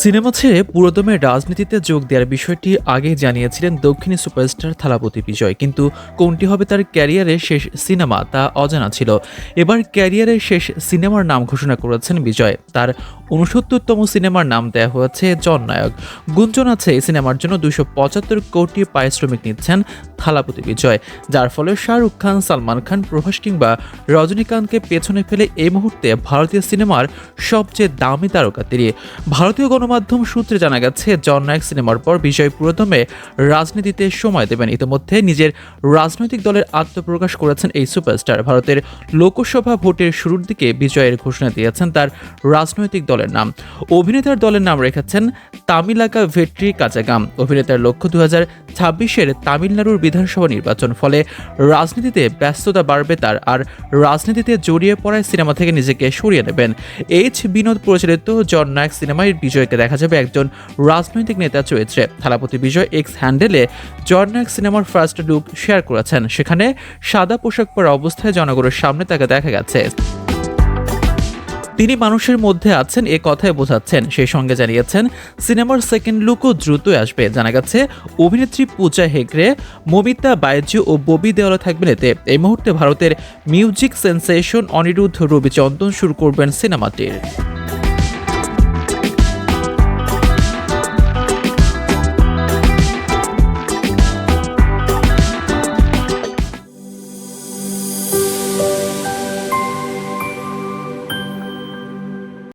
Cinema ছেড়ে পুরোদমে রাজনীতিতে যোগ দেওয়ার বিষয়টি আগেই জানিয়েছিলেন দক্ষিণী সুপারস্টার থালাপতি বিজয়, কিন্তু কোনটি হবে তার ক্যারিয়ারের শেষ সিনেমা তা অজানা ছিল। এবার ক্যারিয়ারের শেষ সিনেমার নাম ঘোষণা করেছেন বিজয়। তার ৬৯তম সিনেমার নাম দেওয়া হয়েছে জননায়ক। গুঞ্জন আছে এই সিনেমার জন্য ২৭৫ কোটি পারিশ্রমিক নিচ্ছেন থালাপতি বিজয়, যার ফলে শাহরুখ খান, সালমান খান, প্রভাস কিংবা রজনীকান্তকে পেছনে ফেলে এই মুহূর্তে ভারতীয় সিনেমার সবচেয়ে দামি তারকা তিনি। ভারতীয় গণমাধ্যম সূত্রে জানা গেছে, জননায়ক সিনেমার পর বিজয় পুরোদমে রাজনীতিতে সময় দেবেন। ইতিমধ্যে নিজের রাজনৈতিক দলের আত্মপ্রকাশ করেছেন এই সুপারস্টার। ভারতের লোকসভা ভোটের শুরুর দিকে বিজয়ের ঘোষণা দিয়েছেন তার রাজনৈতিক দলের নাম। অভিনেতার দলের নাম রেখেছেন তামিলাকা ভেট্রি কাজাগাম। অভিনেতার লক্ষ্য ২০২৬-এর তামিলনাড়ুর বিধানসভা নির্বাচন, ফলে রাজনীতিতে ব্যস্ততা বাড়বে তার। আর রাজনীতিতে জড়িয়ে পড়ায় সিনেমা থেকে নিজেকে সরিয়ে নেবেন। এইচ বিনোদ পরিচালিত জননায়ক সিনেমায় বিজয়কে দেখা যাবে একজন রাজনৈতিক নেতা চরিত্রে। থালাপতি বিজয় এক্স হ্যান্ডেলে জননায়ক সিনেমার ফার্স্ট লুক শেয়ার করেছেন। সেখানে সাদা পোশাক পরা অবস্থায় জনগণের সামনে তাকে দেখা গেছে। তিনি মানুষের মধ্যে আছেন এ কথাই বোঝাচ্ছেন। সেই সঙ্গে জানিয়েছেন সিনেমার সেকেন্ড লুকও দ্রুতই আসবে। জানা গেছে অভিনেত্রী পূজা হেগড়ে, মমিতা বায়জু ও ববি দেওয়ালে থাকবেন এতে। এই মুহূর্তে ভারতের মিউজিক সেন্সেশন অনিরুদ্ধ রবিচন্দন শুরু করবেন সিনেমাটির।